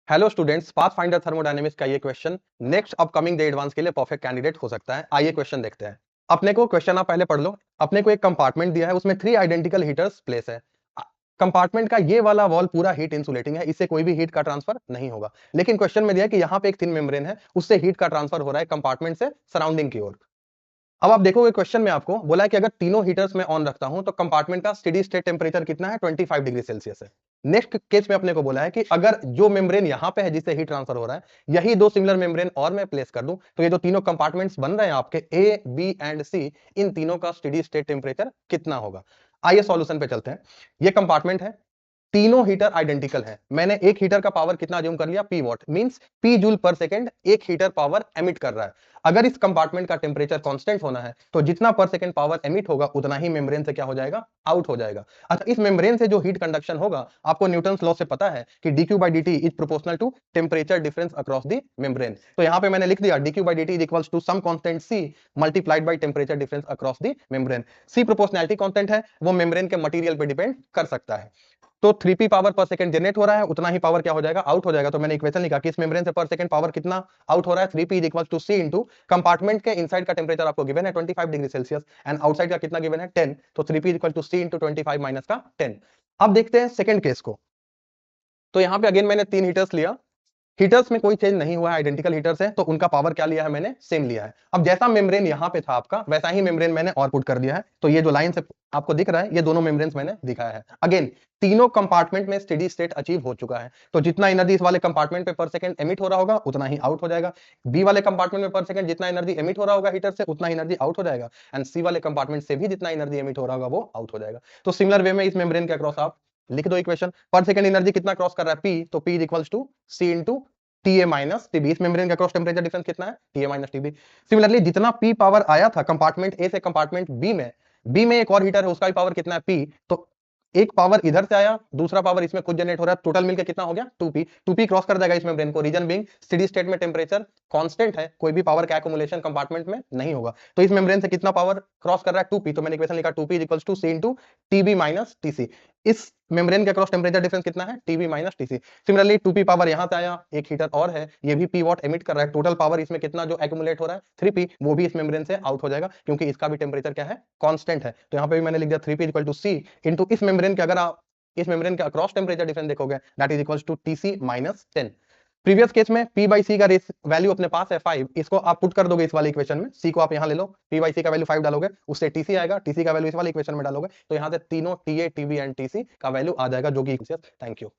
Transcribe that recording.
Hello students, pathfinder thermodynamics का ये question next upcoming day advance के लिए परफेक्ट कैंडिडेट हो सकता है। आइए क्वेश्चन देखते हैं। अपने को क्वेश्चन आप पहले पढ़ लो। अपने को एक कंपार्टमेंट दिया है, उसमें 3 आइडेंटिकल हीटर्स प्लेस है। कंपार्टमेंट का ये वाला वॉल पूरा हीट इंसुलेटिंग है, इससे कोई भी हीट का ट्रांसफर नहीं होगा। लेकिन क्वेश्चन में दिया है कि यहाँ पे एक थिन मेम्ब्रेन है, उससे हीट का ट्रांसफर हो रहा है कंपार्टमेंट से सराउंडिंग की ओर। अब आप देखोगे क्वेश्चन में आपको बोला है कि अगर तीनों हीटर्स में ऑन रखता हूं तो कंपार्टमेंट का स्टेडी स्टेट टेंपरेचर कितना है, 25 डिग्री सेल्सियस है। नेक्स्ट केस में अपने को बोला है कि अगर जो मेम्ब्रेन यहां पे है जिससे हीट ट्रांसफर हो रहा है, यही दो सिमिलर मेम्ब्रेन और मैं प्लेस कर दूं तो ये जो तीनों कंपार्टमेंट्स बन रहे हैं आपके ए, बी एंड सी, इन तीनों का स्टेडी स्टेट टेंपरेचर कितना होगा। आइए सॉल्यूशन पे चलते हैं। ये कंपार्टमेंट है, तीनों हीटर आइडेंटिकल हैं। मैंने एक हीटर का पावर कितना अज्यूम कर लिया, P what, means P joule पर सेकंड एक हीटर पावर एमिट कर रहा है। अगर इस कंपार्टमेंट का टेंपरेचर कांस्टेंट होना है तो जितना पर सेकंड पावर एमिट होगा उतना ही मेम्ब्रेन से क्या हो जाएगा, आउट हो जाएगा। अच्छा, इस मेम्ब्रेन से जो हीट कंडक्शन होगा, आपको न्यूटन्स लॉ से पता है कि dq by dt is proportional to temperature difference across the membrane. तो यहां पे मैंने लिख दिया dq by dt is equals to some constant c multiplied by temperature difference across the membrane. c proportionality constant है, वो मेम्ब्रेन के material पे डिपेंड कर सकता है। तो 3p पावर पर सेकंड जनरेट हो रहा है, उतना ही पावर क्या हो जाएगा, आउट हो जाएगा। तो मैंने इक्वेशन लिखा कि इस मेम्ब्रेन से पर सेकंड पावर कितना आउट हो रहा है, 3p is equal to c into compartment के इनसाइड का टेंपरेचर आपको गिवन है 25 डिग्री सेल्सियस एंड आउटसाइड का कितना गिवन है 10। तो 3p is equal to c into 25 minus का 10। अब देखते हैं सेकंड केस को। तो यहां पे अगेन मैंने 3 हीटर्स लिया, हीटर्स में कोई चेंज नहीं हुआ है, आइडेंटिकल हीटर्स हैं, तो उनका पावर क्या लिया है मैंने, सेम लिया है। अब जैसा मेम्ब्रेन यहां पे था आपका, वैसा ही मेम्ब्रेन मैंने और पुट कर दिया है। तो ये जो लाइन से आपको दिख रहा है, ये दोनों मेम्ब्रेन्स मैंने दिखाया है। अगेन तीनों कंपार्टमेंट में स्टेडी स्टेट अचीव हो चुका है, तो जितना एनर्जी इस वाले कंपार्टमेंट पे पर सेकंड एमिट हो रहा होगा उतना ही आउट हो जाएगा। बी वाले कंपार्टमेंट में पर सेकंड जितना एनर्जी एमिट हो रहा होगा हीटर से, उतना एनर्जी आउट हो जाएगा। एंड सी वाले कंपार्टमेंट से भी जितना एनर्जी एमिट हो रहा होगा वो आउट हो जाएगा। तो सिमिलर वे में इस मेम्ब्रेन के अक्रॉस आप लिख दो इक्वेशन। पर सेकंड एनर्जी कितना क्रॉस कर रहा है, पी, तो P is equals to C into TA minus TB. इस मेम्ब्रेन का क्रॉस टेंपरेचर डिफरेंस कितना है, TA माइनस टीबी। सिमिलरली जितना P पावर आया था कंपार्टमेंट ए से कंपार्टमेंट बी में एक और हीटर है, उसका भी पावर कितना है, P। तो एक पावर इधर से आया, दूसरा पावर इसमें खुद जनरेट हो रहा है, टोटल मिलकर कितना हो गया 2p। 2p क्रॉस कर जाएगा इस मेम्ब्रेन को, रीजन बीइंग स्टेडी स्टेट में टेंपरेचर कांस्टेंट है, कोई भी पावर का एक्युमुलेशन कंपार्टमेंट में नहीं होगा। तो इस मेम्ब्रेन से कितना पावर क्रॉस कर रहा है, 2p। तो मैंने इक्वेशन लिखा 2p equals to c into tb minus tc। इस मेम्ब्रेन के क्रॉस टेंपरेचर डिफरेंस कितना है, tb minus tc। Similarly 2p power यहां से आया, एक हीटर और है, ये भी p वॉट एमिट कर रहा है, टोटल पावर इसमें कितना जो एक्युमुलेट हो रहा है 3p, वो भी इस मेम्ब्रेन से आउट हो जाएगा क्योंकि इसका भी टेंपरेचर क्या है, कांस्टेंट है। तो यहां पे भी मैंने लिख दिया 3p equal to c into इस मेम्ब्रेन के, अगर आप इस मेम्ब्रेन का अक्रॉस टेंपरेचर डिफरेंस देखोगे that is equals to Tc minus 10। Previous case में P बाई सी का रेस वैल्यू अपने पास है 5, इसको आप पुट कर दोगे इस वाले इक्वेशन में, C को आप यहां ले लो, P बाई सी का वैल्यू 5 डालोगे, उससे Tc आएगा, Tc का वैल्यू इस वाले इक्वेशन में डालोगे, तो यहां से तीनों TA, TB एंड Tc का वैल्यू आ जाएगा जो कि। Thank you.